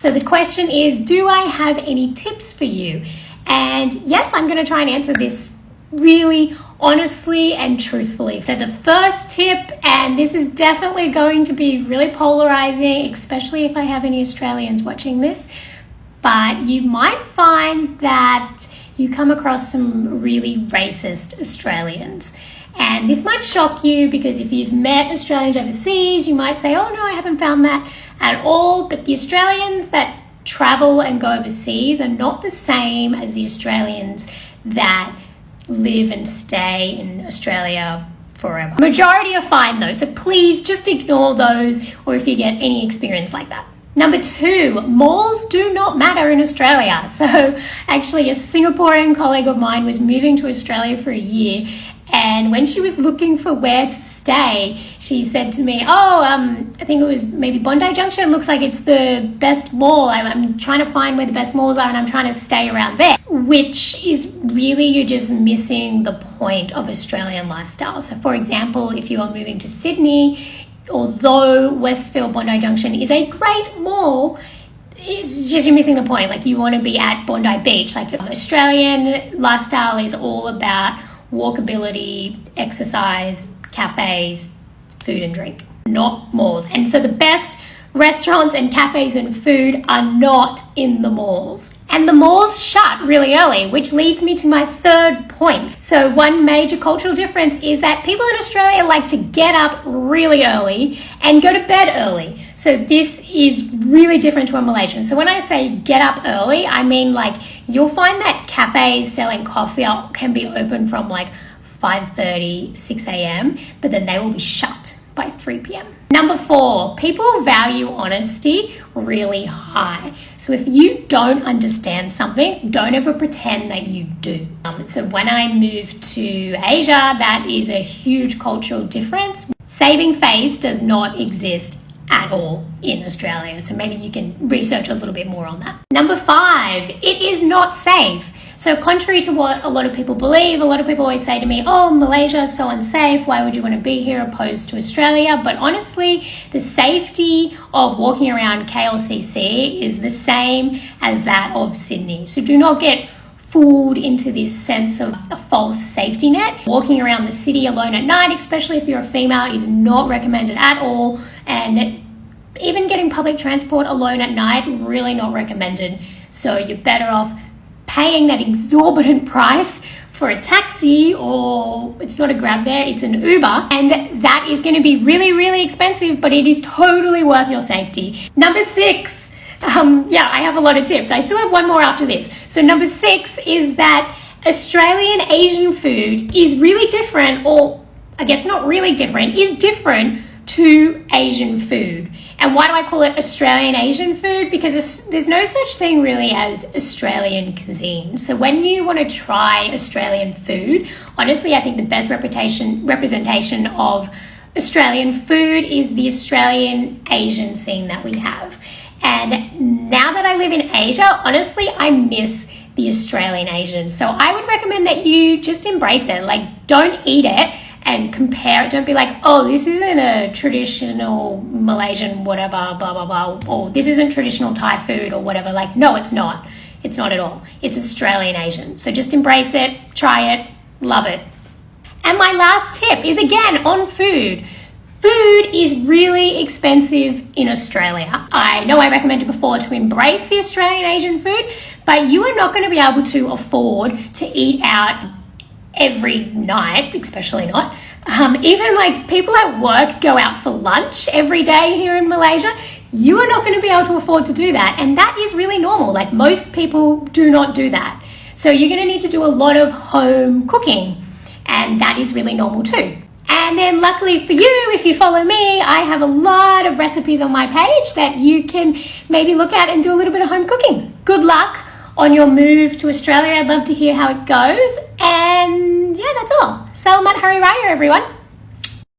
So the question is, do I have any tips for you? And yes, I'm going to try and answer this really honestly and truthfully. So the first tip, and this is definitely going to be really polarizing, especially if I have any Australians watching this, but you might find that you come across some really racist Australians. And this might shock you because if you've met Australians overseas, you might say, oh no, I haven't found that at all. But the Australians that travel and go overseas are not the same as the Australians that live and stay in Australia forever. Majority are fine though, so please just ignore those or if you get any experience like that. Number 2, malls do not matter in Australia. So actually a Singaporean colleague of mine was moving to Australia for a year, and when she was looking for where to stay, she said to me, I think it was maybe Bondi Junction. Looks like it's the best mall. I'm trying to find where the best malls are and I'm trying to stay around there, which is really, you're just missing the point of Australian lifestyle. So for example, if you are moving to Sydney, although Westfield Bondi Junction is a great mall, it's just you're missing the point. Like you want to be at Bondi Beach. Like Australian lifestyle is all about walkability, exercise, cafes, food and drink, not malls. And so the best restaurants and cafes and food are not in the malls. And the malls shut really early, which leads me to my third point. So one major cultural difference is that people in Australia like to get up really early and go to bed early. So this is really different to a Malaysian. So when I say get up early, I mean like you'll find that cafes selling coffee can be open from like 5:30, 6 a.m., but then they will be shut by 3 p.m. Number 4, people value honesty really high. So if you don't understand something, don't ever pretend that you do. So when I moved to Asia, that is a huge cultural difference. Saving face does not exist at all in Australia. So maybe you can research a little bit more on that. Number 5, it is not safe. So contrary to what a lot of people believe, a lot of people always say to me, oh, Malaysia is so unsafe. Why would you want to be here opposed to Australia? But honestly, the safety of walking around KLCC is the same as that of Sydney. So do not get fooled into this sense of a false safety net. Walking around the city alone at night, especially if you're a female, is not recommended at all. And even getting public transport alone at night, really not recommended. So you're better off paying that exorbitant price for a taxi, or it's not a Grab there, it's an Uber, and that is going to be really, really expensive, but it is totally worth your safety. Number 6, I have a lot of tips. I still have one more after this. So number 6 is that Australian Asian food is really different, or I guess not really different, is different to Asian food. And why do I call it Australian Asian food? Because there's no such thing really as Australian cuisine. So when you want to try Australian food, honestly, I think the best representation of Australian food is the Australian Asian scene that we have. And now that I live in Asia, honestly, I miss the Australian Asian. So I would recommend that you just embrace it. Like, don't eat it and compare it. Don't be like, oh, this isn't a traditional Malaysian whatever, blah, blah, blah, or this isn't traditional Thai food or whatever. Like, no, it's not. It's not at all. It's Australian Asian. So just embrace it, try it, love it. And my last tip is, again, on food. Food is really expensive in Australia. I know I recommended before to embrace the Australian Asian food, but you are not going to be able to afford to eat out every night, especially not. Even like people at work go out for lunch every day here in Malaysia. You are not going to be able to afford to do that. And that is really normal. Like most people do not do that. So you're going to need to do a lot of home cooking. And that is really normal too. And then luckily for you, if you follow me, I have a lot of recipes on my page that you can maybe look at and do a little bit of home cooking. Good luck on your move to Australia. I'd love to hear how it goes. And yeah, that's all. Selamat Hari Raya, everyone.